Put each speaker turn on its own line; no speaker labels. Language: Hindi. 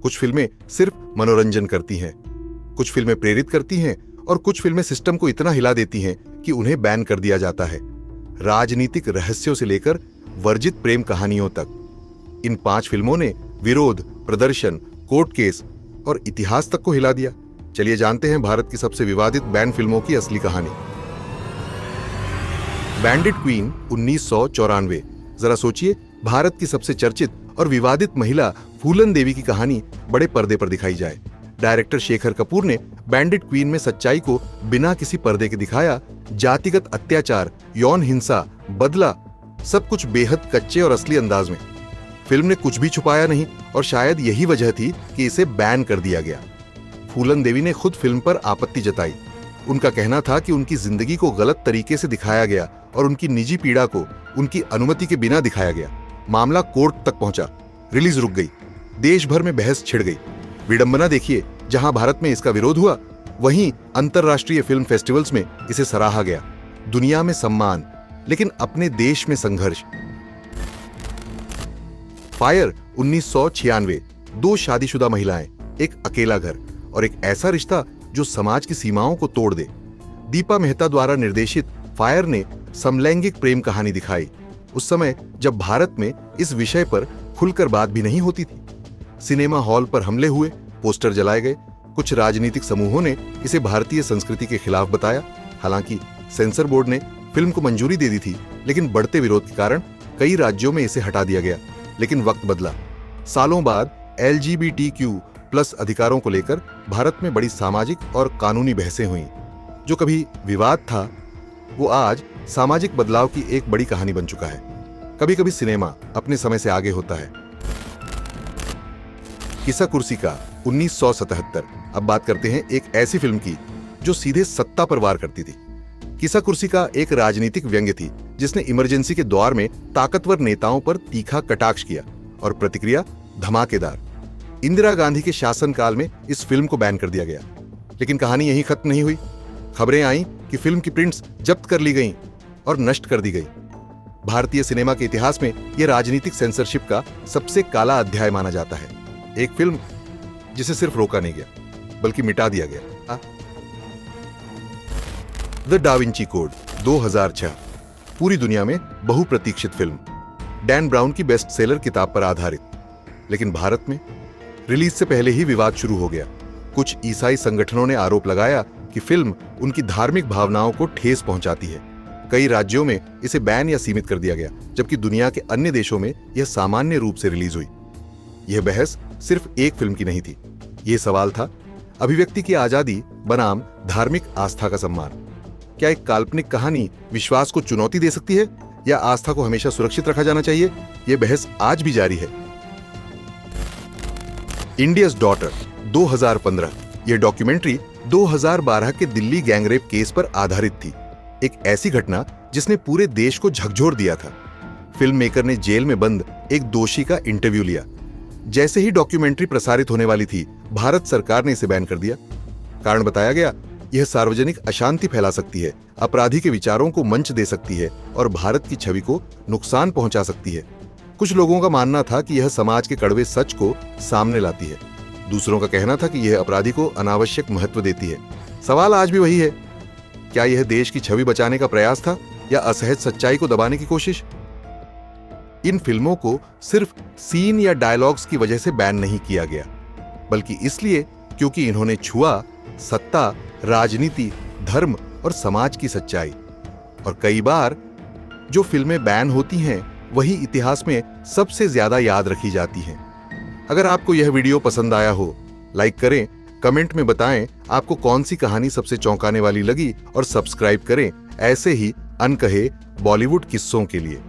कुछ फिल्में सिर्फ मनोरंजन करती हैं, कुछ फिल्में प्रेरित करती हैं और कुछ फिल्में सिस्टम को इतना हिला देती हैं कि उन्हें बैन कर दिया जाता है। राजनीतिक रहस्यों से लेकर वर्जित प्रेम कहानियों तक इन 5 फिल्मों ने विरोध, प्रदर्शन, कोर्ट केस और इतिहास तक को हिला दिया। चलिए जानते हैं भारत की सबसे विवादित बैन फिल्मों की असली कहानी। Bandit queen 1994। जरा सोचिए, भारत की सबसे चर्चित और विवादित महिला फूलन देवी की कहानी बड़े पर्दे पर दिखाई जाए। डायरेक्टर शेखर कपूर ने बैंडिट क्वीन में सच्चाई को बिना किसी पर्दे के दिखाया। जातिगत अत्याचार, यौन हिंसा, बदला, सब कुछ बेहद कच्चे और असली अंदाज में। फिल्म ने कुछ भी छुपाया नहीं और शायद यही वजह थी कि इसे बैन कर दिया गया। फूलन देवी ने खुद फिल्म पर आपत्ति जताई। उनका कहना था कि उनकी जिंदगी को गलत तरीके से दिखाया गया और उनकी निजी पीड़ा को उनकी अनुमति के बिना दिखाया गया। मामला कोर्ट तक पहुंचा, रिलीज रुक गई, देश भर में बहस छिड़ गई। विडंबना देखिए, जहां भारत में इसका विरोध हुआ, वहीं अंतरराष्ट्रीय फिल्म फेस्टिवल्स में इसे सराहा गया। दुनिया में सम्मान, लेकिन अपने देश में संघर्ष। फायर 1996। 2 शादीशुदा महिलाएं, एक अकेला घर और एक ऐसा रिश्ता जो समाज की सीमाओं को तोड़ दे। दीपा मेहता द्वारा निर्देशित फायर ने समलैंगिक प्रेम कहानी दिखाई, उस समय जब भारत में इस विषय पर खुलकर बात भी नहीं होती थी। सिनेमा हॉल पर हमले हुए, पोस्टर जलाए गए। कुछ राजनीतिक समूहों ने इसे भारतीय संस्कृति के खिलाफ बताया। हालांकि सेंसर बोर्ड ने फिल्म को मंजूरी दे दी थी, लेकिन बढ़ते विरोध के कारण कई राज्यों में इसे हटा दिया गया। लेकिन वक्त बदला। सालों बाद LGBTQ+ अधिकारों को लेकर भारत में बड़ी सामाजिक और कानूनी बहसें हुईं। जो कभी विवाद था, वो आज सामाजिक बदलाव की एक बड़ी कहानी बन चुका है। कभी कभी सिनेमा अपने समय से आगे होता है। किस्सा कुर्सी का 1977। अब बात करते हैं एक ऐसी फिल्म की जो सीधे सत्ता पर वार करती थी। किस्सा कुर्सी का एक राजनीतिक व्यंग्य थी जिसने इमरजेंसी के दौर में ताकतवर नेताओं पर तीखा कटाक्ष किया और प्रतिक्रिया धमाकेदार। इंदिरा गांधी के शासनकाल में इस फिल्म को बैन कर दिया गया। लेकिन कहानी यहीं खत्म नहीं हुई। खबरें आईं कि फिल्म की प्रिंट्स जब्त कर ली गईं और नष्ट कर दी गई। भारतीय सिनेमा के इतिहास में यह राजनीतिक सेंसरशिप का सबसे काला अध्याय माना जाता है। एक फिल्म जिसे सिर्फ रोका नहीं गया, बल्कि मिटा दिया गया। The da Vinci code 2006। पूरी दुनिया में बहुप्रतीक्षित फिल्म, डैन ब्राउन की बेस्ट सेलर किताब पर आधारित। लेकिन भारत में रिलीज से पहले ही विवाद शुरू हो गया। कुछ ईसाई संगठनों ने आरोप लगाया कि फिल्म उनकी धार्मिक भावनाओं को ठेस पहुंचाती है। कई राज्यों में इसे बैन या सीमित कर दिया गया, जबकि दुनिया के अन्य देशों में यह सामान्य रूप से रिलीज हुई। यह बहस सिर्फ एक फिल्म की नहीं थी। यह सवाल था, अभिव्यक्ति की आजादी बनाम धार्मिक आस्था का सम्मान। क्या एक काल्पनिक कहानी विश्वास को चुनौती दे सकती है या आस्था को हमेशा सुरक्षित रखा जाना चाहिए? यह बहस आज भी जारी है। India's daughter 2015। यह डॉक्यूमेंट्री 2012 के दिल्ली गैंगरेप केस पर आधारित थी। एक ऐसी घटना जिसने पूरे देश को झकझोर दिया था। फिल्म मेकर ने जेल में बंद एक दोषी का इंटरव्यू लिया। जैसे ही डॉक्यूमेंट्री प्रसारित होने वाली थी, भारत सरकार ने इसे बैन कर दिया। कारण बताया गया, यह सार्वजनिक अशांति फैला सकती है, अपराधी के विचारों को मंच दे सकती है और भारत की छवि को नुकसान पहुंचा सकती है। कुछ लोगों का मानना था कि यह समाज के कड़वे सच को सामने लाती है। दूसरों का कहना था कि यह अपराधी को अनावश्यक महत्व देती है। सवाल आज भी वही है, क्या यह देश की छवि बचाने का प्रयास था या असहज सच्चाई को दबाने की कोशिश? इन फिल्मों को सिर्फ सीन या डायलॉग्स की वजह से बैन नहीं किया गया, बल्कि इसलिए क्योंकि इन्होंने छुआ सत्ता, राजनीति, धर्म और समाज की सच्चाई। और कई बार जो फिल्में बैन होती हैं, वही इतिहास में सबसे ज्यादा याद रखी जाती हैं। अगर आपको यह वीडियो पसंद आया हो, लाइक करें, कमेंट में बताएं आपको कौन सी कहानी सबसे चौंकाने वाली लगी और सब्सक्राइब करें ऐसे ही अनकहे बॉलीवुड किस्सों के लिए।